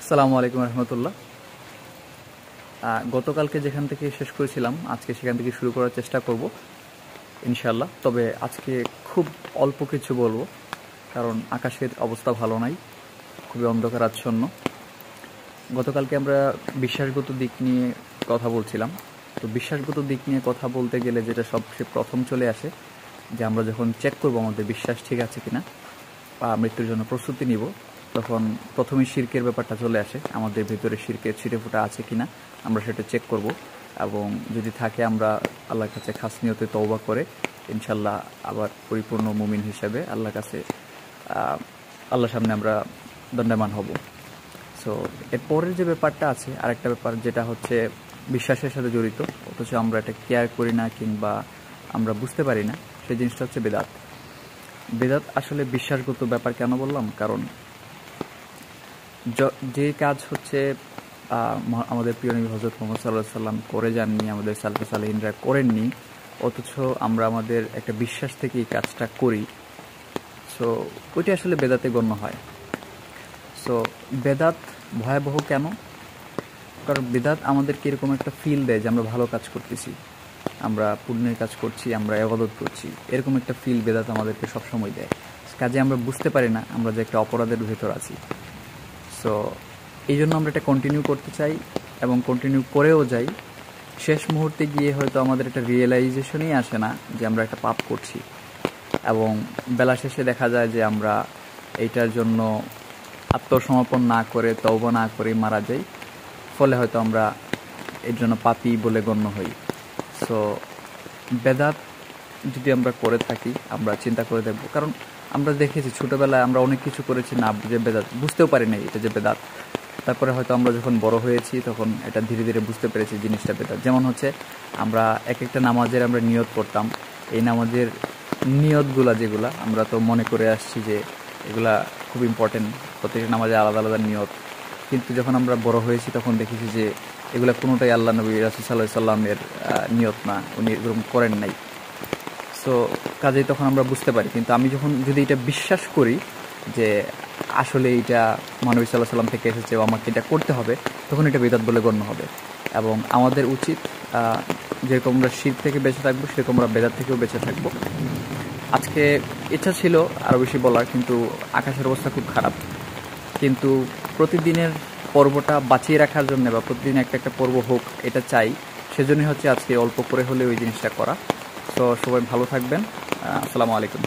আসসালামু আলাইকুম রহমতুল্লাহ। গতকালকে যেখান থেকে শেষ করেছিলাম আজকে সেখান থেকে শুরু করার চেষ্টা করব ইনশাআল্লাহ। তবে আজকে খুব অল্প কিছু বলবো, কারণ আকাশের অবস্থা ভালো নাই, খুবই অন্ধকার আচ্ছন্ন। গতকালকে আমরা বিশ্বাসগত দিক নিয়ে কথা বলছিলাম। তো বিশ্বাসগত দিক নিয়ে কথা বলতে গেলে যেটা সবচেয়ে প্রথম চলে আসে যে আমরা যখন চেক করবো আমাদের বিশ্বাস ঠিক আছে কিনা বা মৃত্যুর জন্য প্রস্তুতি নিব, তখন প্রথমেই শিরকের ব্যাপারটা চলে আসে। আমাদের ভেতরে শিরকের ছিটেফোঁটা আছে কিনা আমরা সেটা চেক করব, এবং যদি থাকে আমরা আল্লাহর কাছে খাস নিয়তে তওবা করে ইনশাল্লাহ আবার পরিপূর্ণ মুমিন হিসেবে আল্লাহর কাছে আল্লাহর সামনে আমরা দণ্ডায়মান হব। সো এরপরের যে ব্যাপারটা আছে আরেকটা ব্যাপার, যেটা হচ্ছে বিশ্বাসের সাথে জড়িত, অথচ আমরা এটা কেয়ার করি না কিংবা আমরা বুঝতে পারি না, সেই জিনিসটা হচ্ছে বেদাত। বেদাত আসলে বিশ্বাসগত ব্যাপার কেন বললাম, কারণ যে কাজ হচ্ছে আমাদের প্রিয় নবী হযরত মুহাম্মদ সাল্লাল্লাহু আলাইহি সাল্লাম করে যাননি, আমাদের সালফে সালেহিনরা করেননি, অথচ আমরা আমাদের একটা বিশ্বাস থেকে এই কাজটা করি। সো ওইটা আসলে বেদাতে গণ্য হয়। সো বেদাত ভয়াবহ কেন? কারণ বেদাত আমাদেরকে এরকম একটা ফিল দেয় যে আমরা ভালো কাজ করতেছি, আমরা পুণ্যের কাজ করছি, আমরা ইবাদত করছি, এরকম একটা ফিল বেদাত আমাদেরকে সবসময় দেয়। কাজে আমরা বুঝতে পারি না আমরা যে একটা অপরাধের ভেতর আছি। সো এই জন্য আমরা এটা কন্টিনিউ করতে চাই এবং কন্টিনিউ করেও যাই। শেষ মুহূর্তে গিয়ে হয়তো আমাদের একটা রিয়েলাইজেশনই আসে না যে আমরা একটা পাপ করছি, এবং বেলা শেষে দেখা যায় যে আমরা এইটার জন্য আত্মসমর্পণ না করে তওবা না করে মারা যাই, ফলে হয়তো আমরা এর জন্য পাপী বলে গণ্য হই। সো বেদাত যদি আমরা করে থাকি আমরা চিন্তা করে দেখব, কারণ আমরা দেখেছি ছোটোবেলায় আমরা অনেক কিছু করেছি না বুঝে, বেদাত বুঝতেও পারি না এটা যে বেদাত। তারপরে হয়তো আমরা যখন বড় হয়েছি তখন এটা ধীরে ধীরে বুঝতে পেরেছি জিনিসটা বেদাত। যেমন হচ্ছে আমরা এক একটা নামাজের আমরা নিয়ত করতাম, এই নামাজের নিয়তগুলা যেগুলা আমরা তো মনে করে আসছি যে এগুলা খুব ইম্পর্টেন্ট, প্রত্যেকটা নামাজে আলাদা আলাদা নিয়ত। কিন্তু যখন আমরা বড় হয়েছি তখন দেখেছি যে এগুলা কোনোটাই আল্লাহ নবী রাসূল সাল্লাল্লাহু আলাইহি সাল্লামের নিয়ত না, উনি এরকম করেন নাই। সো কাজেই তখন আমরা বুঝতে পারি। কিন্তু আমি যদি এটা বিশ্বাস করি যে আসলে এটা মহানবী সাল্লাল্লাহু আলাইহি সাল্লাম থেকে এসেছে, আমাকে এটা করতে হবে, তখন এটা বিদআত বলে গণ্য হবে। এবং আমাদের উচিত যেরকম আমরা শিরক থেকে বেঁচে থাকবো সেরকম আমরা বেদাত থেকেও বেঁচে থাকবো। আজকে ইচ্ছা ছিল আরও বেশি বলার, কিন্তু আকাশের অবস্থা খুব খারাপ। কিন্তু প্রতিদিনের পর্বটা বাঁচিয়ে রাখার জন্য বা প্রতিদিন একটা একটা পর্ব হোক এটা চাই, সেজন্যই হচ্ছে আজকে অল্প করে হলে ওই জিনিসটা করা। তো সবাই ভালো থাকবেন। আসসালামু আলাইকুম।